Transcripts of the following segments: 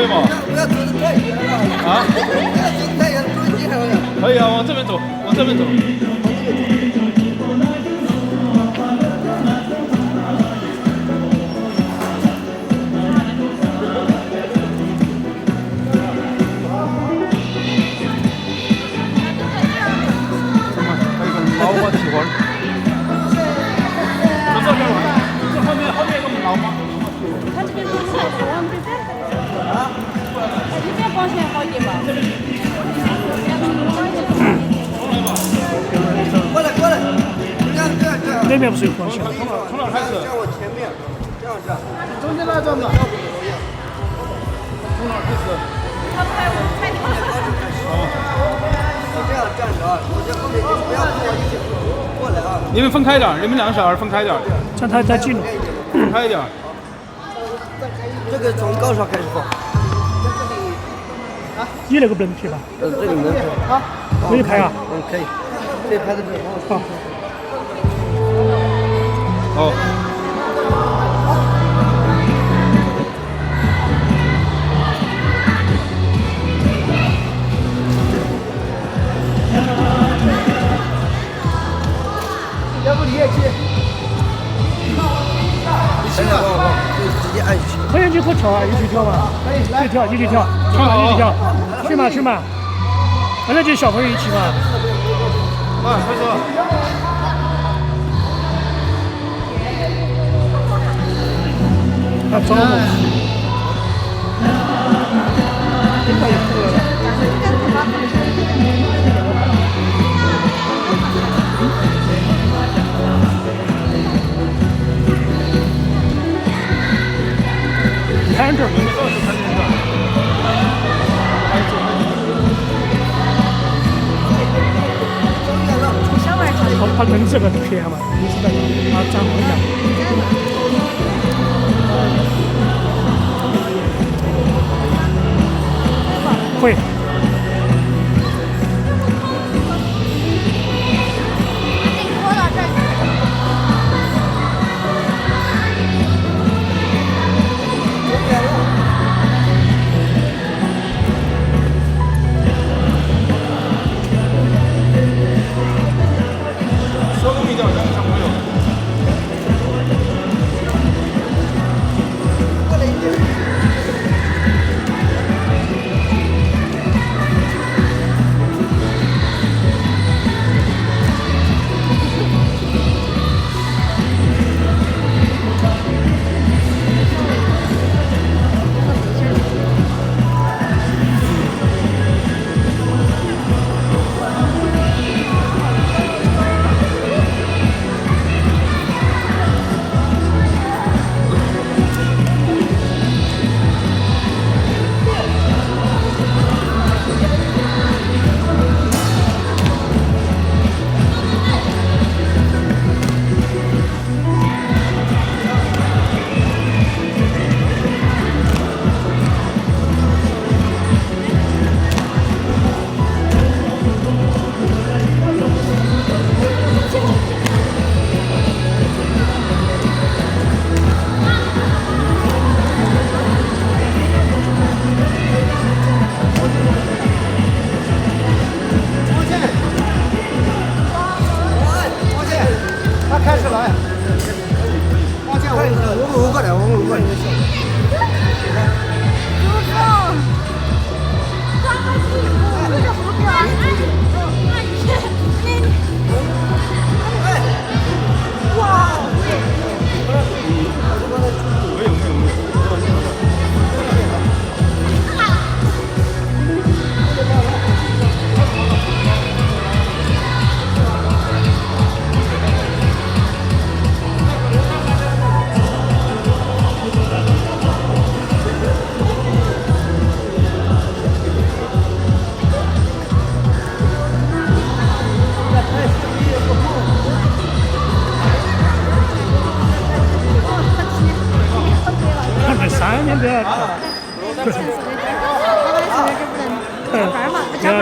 对吗？我要走的太远了。啊？要走太远，走几条了？可以啊，往这边走，往这边走。老马蹄花，就这边玩，这后面有个老马。他这边光线往这边。啊？这边光线好一点吧？过来过来，这样。那边不是有光线？从哪开始？在我前面，这样。中间那段嘛。从哪开始？他拍我拍你这样站着啊，我在后面，不要跟我一起过来啊。你们分开点，你们两个小孩分开点，这样太近了。分开一点。这个从高潮开始放。你那个不能拍吧？这里能拍啊？可以拍啊？可以，可以拍到这里。好。哦。要不你也去？现在就直接按下去。可以，你可跳啊，一起跳嘛。可以，来，一起跳，一起跳，去嘛。反正就小朋友一起嘛。快说。他装了。看这儿。他跟这个偏嘛，你知道吗？他站方向。会。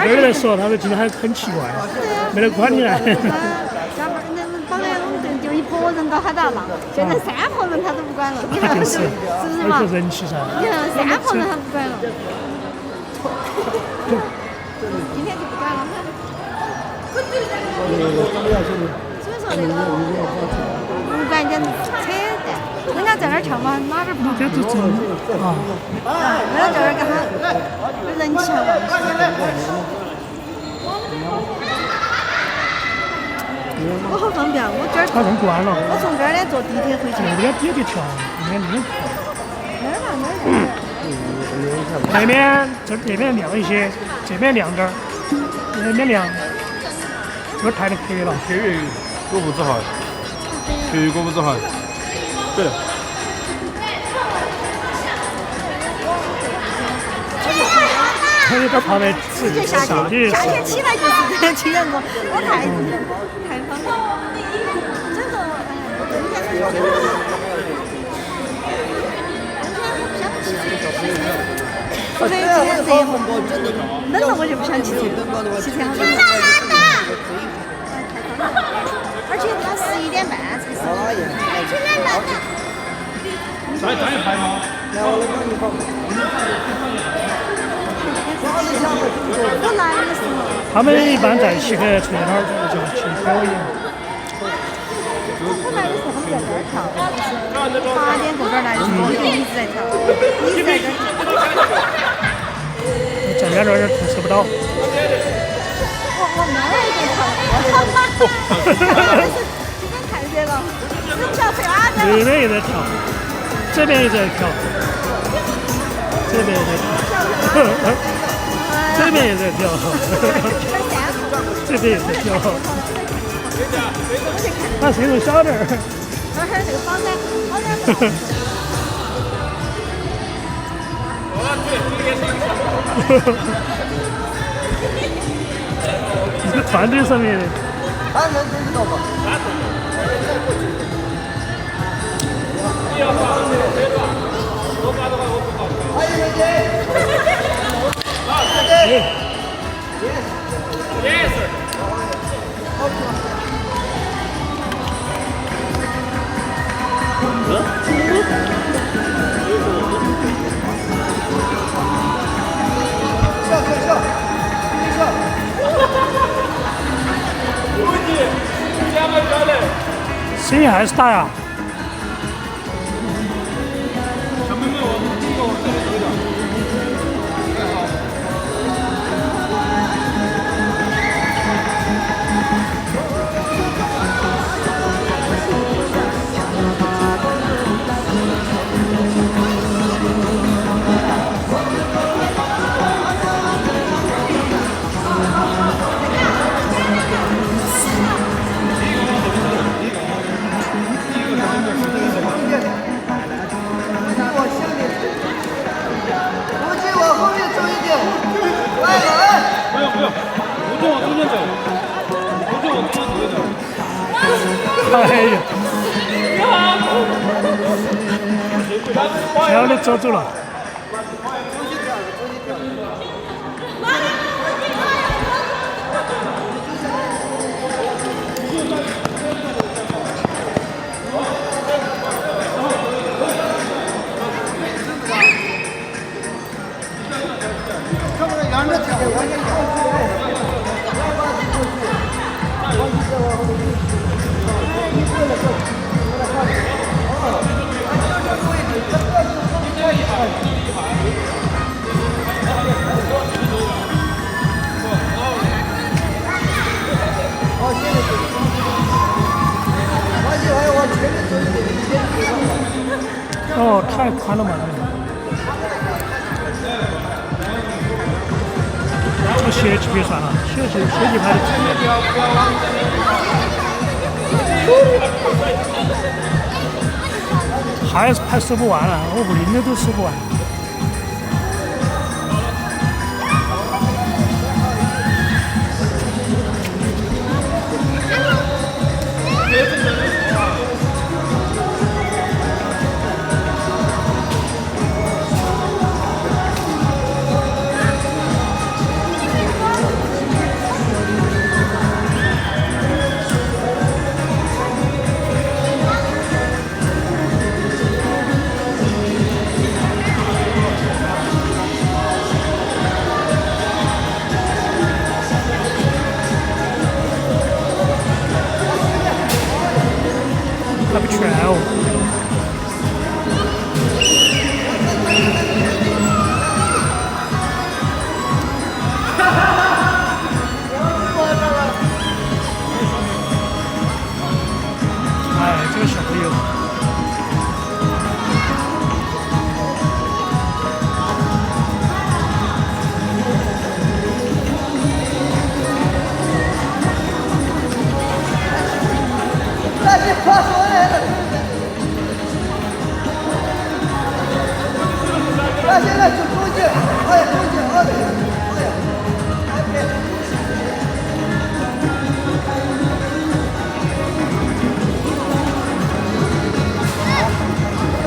别人来说，他说今天很奇怪，没得管你来。加班那本来我们就一拨人人都喊到了，现在3号人他都不管了，你看就是是不是嘛？有人气噻。你看3号人他不管了，今天就不管了。所以说那个不管人扯淡，人家在那儿跳嘛，哪点不好？这都真啊！人家在那儿干哈？有人气啊！我好方便，我这儿他认关了。我从这儿呢坐地铁回去。那边姐姐跳，那边那哪儿嘛哪儿？边这边亮一些，这边亮点儿，那边亮，这太黑了。血月果不子豪，血月果不子豪，对。还有点怕的，直接下去，下去起来就是这去人我太方便了。真的，我今天热红包冷了我就不想骑车，骑车好冷。而且他11点半才是。咱也拍吗？我来的时候，他们一般在骑个车那儿就去表演。我来的时候他们在这儿跳，8点多这儿来的时候一直在跳，一直在这儿跳。这边这儿吃不到。我没来一点跳，今天太热了，吃不下去啊！那边也在跳，这边也在跳，这边也在跳。这边也在跳，这边也在跳。那谁能小点儿？那还是这个方山，方山。你个团队上面的。他能知道吗？声音还是大呀。哎呀！漂亮，走了。哦，太宽了嘛！这斜几别算了，斜几排的。还是排数不完了，我不拎的都数不完。还不全哦。哎，这个小朋友。现在就中间，哎，中间，哎，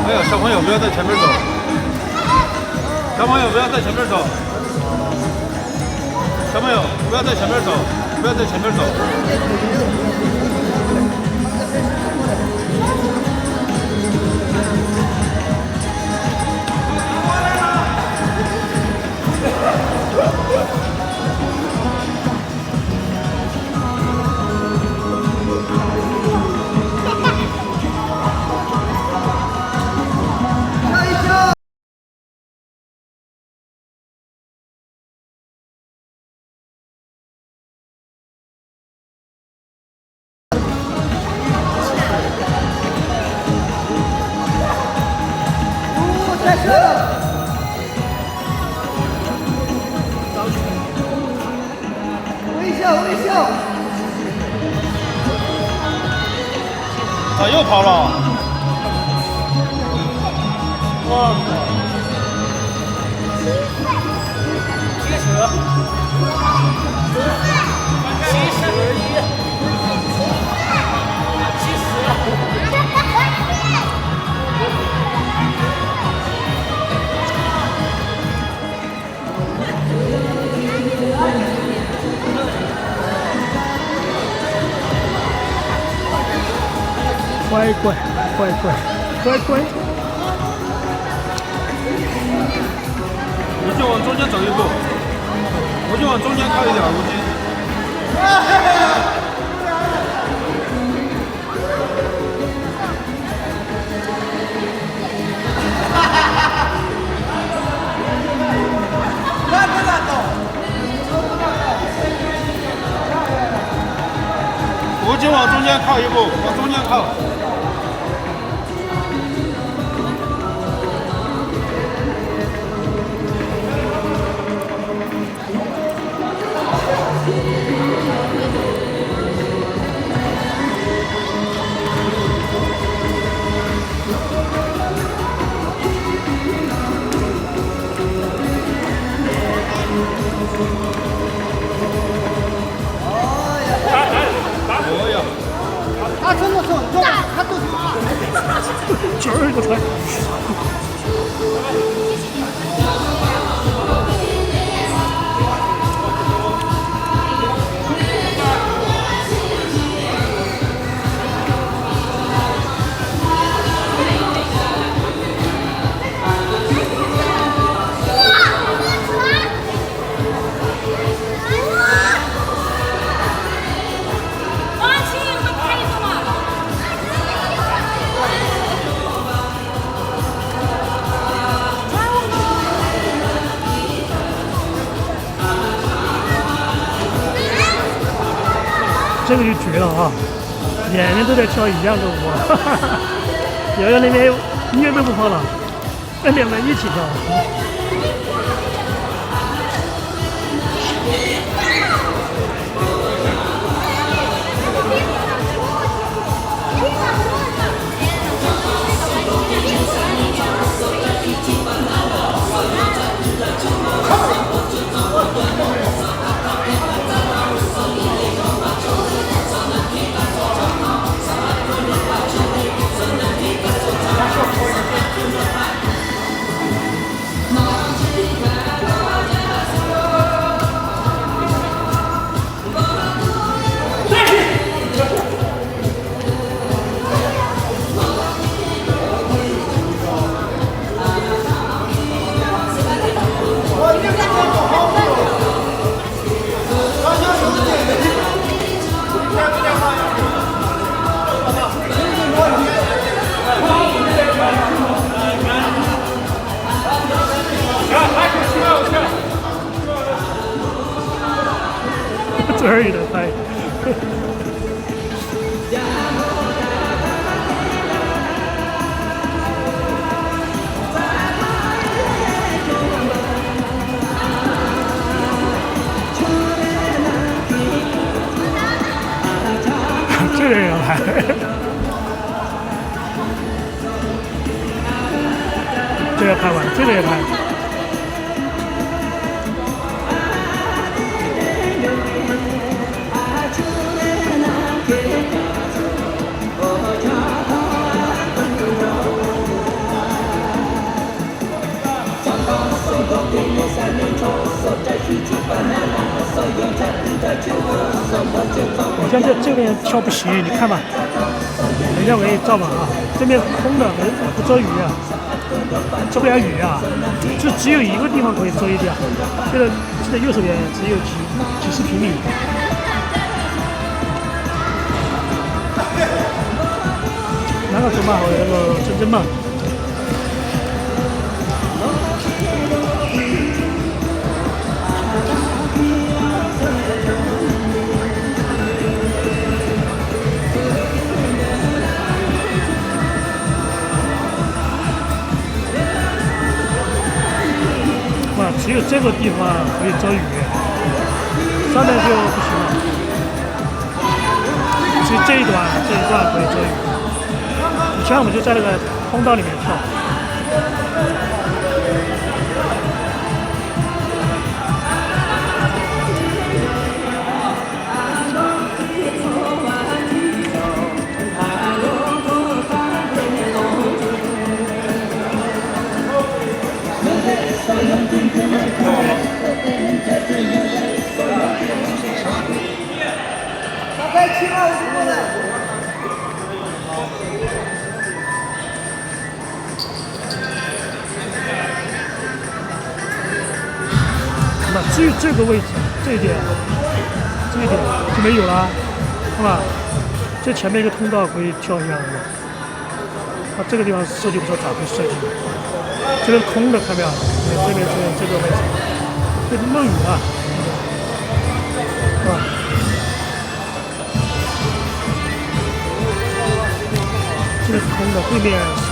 哎呀，小朋友不要在前面走，小朋友不要在前面走，小朋友不要在前面走，不要在前面走。微笑。啊，又跑了！哇乖乖，乖乖，乖乖。你就往中间走一步，我就往中间靠一点，吴京。吴京往中间靠一步，往中间靠。他真的是很重，他都是这儿个菜。这个就绝了啊！年年都在跳一样的舞，瑶瑶那边音乐都不放了，那两个人一起跳。这儿有点拍。这个也要拍。这个拍完，这个也拍。你看这边跳不行，你看吧，等一下我给你照吧啊，这边空的，不遮雨啊，遮不了雨啊，就只有一个地方可以遮一点，这个右手边只有几十平米。哪个走嘛？我那个真正嘛。只有这个地方可以遮雨，上面就不行了。只有这一段可以遮雨。以前我们就在那个通道里面跳。至于这个位置，这一点就没有了，是吧？这前面一个通道可以跳一下的，它这个地方设计不知道咋会设计的。这边空的看没有？这边是这个位置，这是漏雨了，是吧？这个是空的，对面是。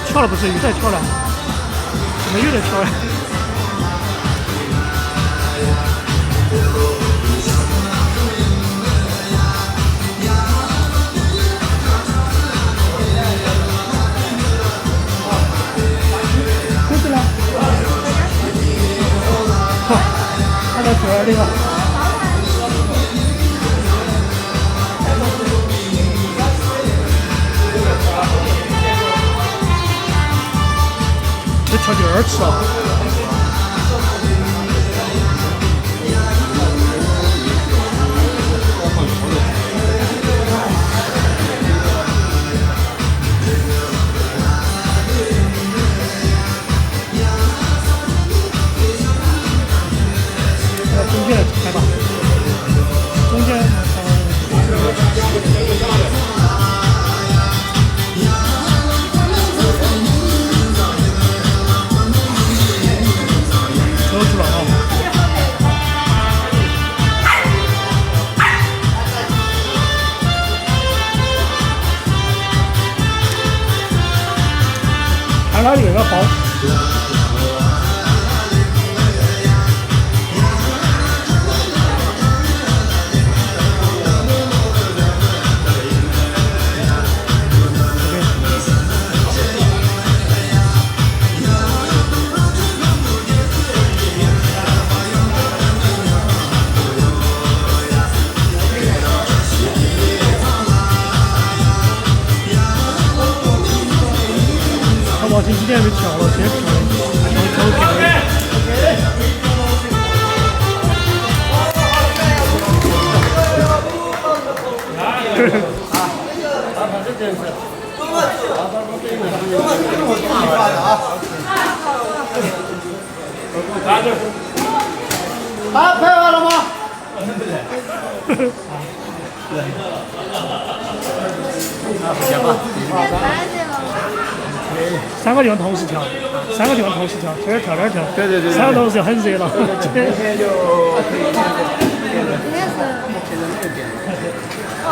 跳了不是，雨再跳了，怎么又得跳了？过去了。好，看到水儿这个。这跳第二次啊！中间开吧，中间。哪里有个包？我今天没调了，先调了。啊，拍完了吗？行吧。点菜去了。3个地方同时跳，3个地方同时跳，这儿跳那儿跳，对3个同时很热闹。今天就可以今天是。哦。